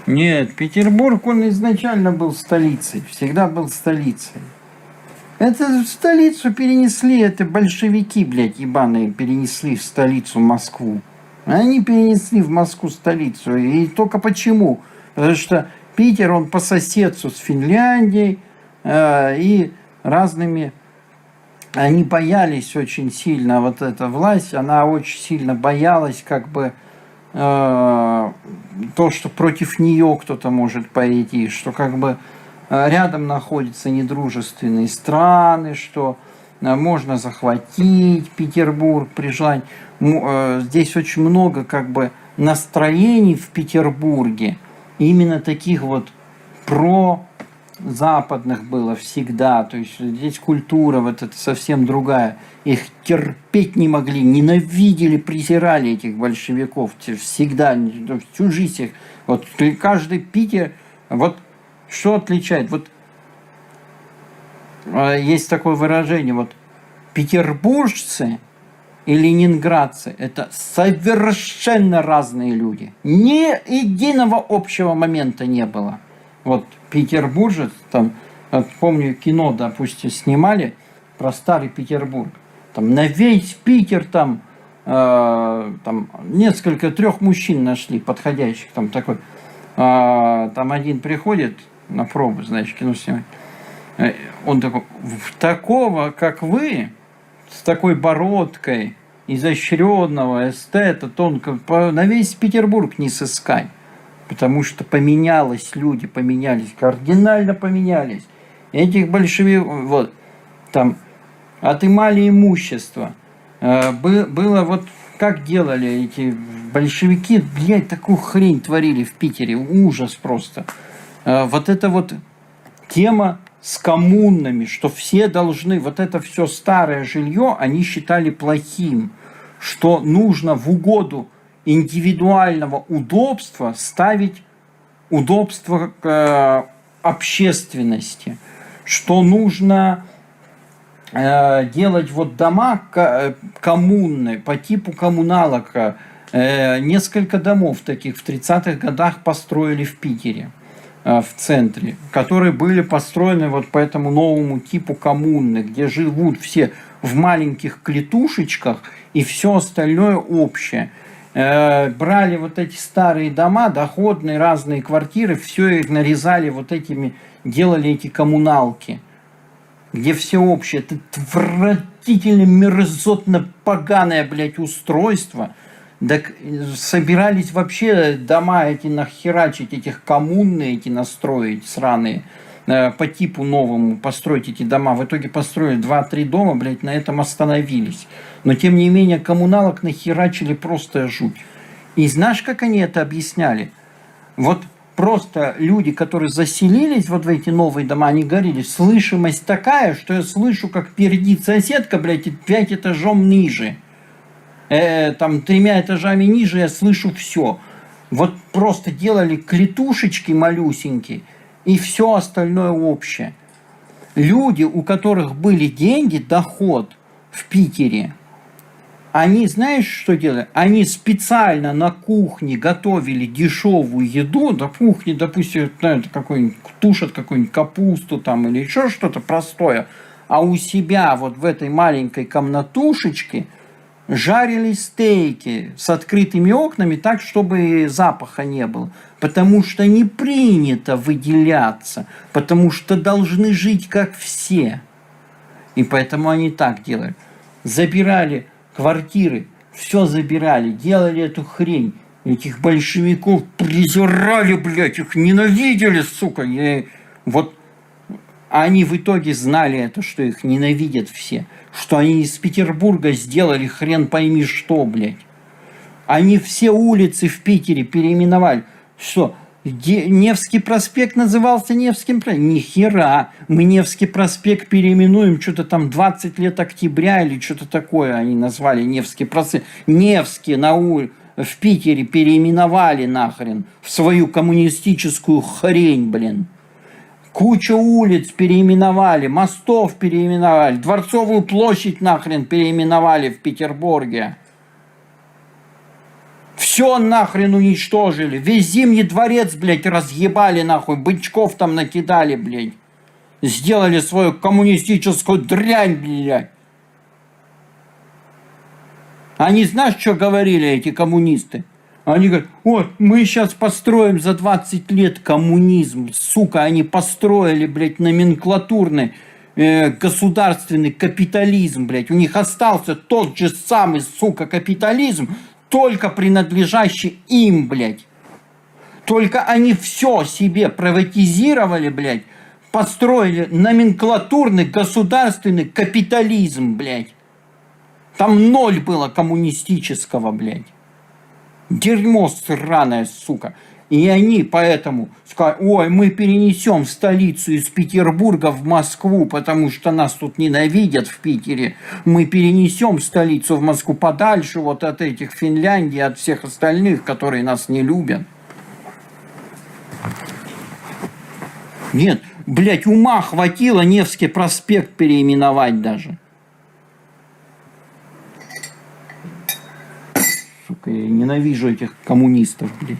Нет, Петербург, он изначально был столицей, всегда был столицей. Это в столицу перенесли, это большевики, блядь, ебаные, перенесли в столицу Москву. Они перенесли в Москву столицу. И только почему? Потому что Питер, он по соседству с Финляндией и разными... Они боялись очень сильно, вот эта власть, она очень сильно боялась как бы то, что против нее кто-то может пойти, что как бы рядом находятся недружественные страны, что можно захватить Петербург при желании. Здесь очень много как бы настроений в Петербурге, именно таких вот западных было всегда, то есть здесь культура вот это совсем другая. Их терпеть не могли, ненавидели, презирали этих большевиков всегда, всю жизнь их. Вот каждый Питер, вот что отличает, вот есть такое выражение, вот петербуржцы и ленинградцы – это совершенно разные люди. Ни единого общего момента не было. Вот петербуржец, там, помню, кино, допустим, снимали про старый Петербург. Там на весь Питер там несколько, 3 мужчин нашли подходящих, там такой. Там один приходит на пробу, значит, кино снимать. Он такой, такого, как вы, с такой бородкой, изощренного эстета, тонко, на весь Петербург не сыскать. Потому что люди поменялись, кардинально поменялись. Этих большевиков, вот, там, отымали имущество. Было вот, как делали эти большевики, блядь, такую хрень творили в Питере, ужас просто. Вот эта вот тема с коммунами, что все должны, вот это все старое жилье, они считали плохим, что нужно в угоду индивидуального удобства ставить удобство к общественности, что нужно делать вот дома коммунные по типу коммуналок. Несколько домов таких в 30-х годах построили в Питере, в центре, которые были построены вот по этому новому типу коммуны, где живут все в маленьких клетушечках и все остальное общее. Брали вот эти старые дома, доходные, разные квартиры, все их нарезали вот этими, делали эти коммуналки, где все общее. Это отвратительно, мерзотно, поганое, блядь, устройство. Так собирались вообще дома эти нахерачить, этих коммунные эти настроить, сраные, по типу новому построить эти дома. В итоге построили 2-3 дома, блядь, на этом остановились. Но тем не менее коммуналок нахерачили просто жуть. И знаешь, как они это объясняли? Вот просто люди, которые заселились вот в эти новые дома, они говорили, слышимость такая, что я слышу, как пердит соседка, блядь, 5 этажом ниже. Там 3 этажами ниже я слышу все. Вот просто делали клетушечки малюсенькие, и все остальное общее. Люди, у которых были деньги, доход в Питере, они, знаешь, что делали? Они специально на кухне готовили дешевую еду, на кухне, допустим, тушат какую-нибудь капусту там или еще что-то простое, а у себя вот в этой маленькой комнатушечке жарили стейки с открытыми окнами так, чтобы запаха не было. Потому что не принято выделяться, потому что должны жить как все. И поэтому они так делали. Забирали квартиры, все забирали, делали эту хрень. Этих большевиков презирали, блядь, их ненавидели, сука. И вот они в итоге знали это, что их ненавидят все. Что они из Петербурга сделали хрен пойми что, блядь. Они все улицы в Питере переименовали. Что? Невский проспект назывался Невским проспектом? Ни хера. Мы Невский проспект переименуем, что-то там 20 лет октября или что-то такое они назвали Невский проспект. Невский в Питере переименовали нахрен в свою коммунистическую хрень, блин. Куча улиц переименовали, мостов переименовали, Дворцовую площадь нахрен переименовали в Петербурге. Все. Все нахрен уничтожили. Весь Зимний дворец, блядь, разъебали нахуй. Бычков там накидали, блядь. Сделали свою коммунистическую дрянь, блядь. Они знаешь, что говорили эти коммунисты? Они говорят, ой, мы сейчас построим за 20 лет коммунизм. Сука, они построили, блядь, номенклатурный государственный капитализм, блядь. У них остался тот же самый, сука, капитализм, только принадлежащий им, блядь. Только они все себе приватизировали, блядь, построили номенклатурный государственный капитализм, блядь. Там ноль было коммунистического, блядь. Дерьмо сраное, сука. И они поэтому сказали, ой, мы перенесем столицу из Петербурга в Москву, потому что нас тут ненавидят в Питере. Мы перенесем столицу в Москву подальше вот от этих Финляндий, от всех остальных, которые нас не любят. Нет, блядь, ума хватило Невский проспект переименовать даже. Сука, я ненавижу этих коммунистов, блядь.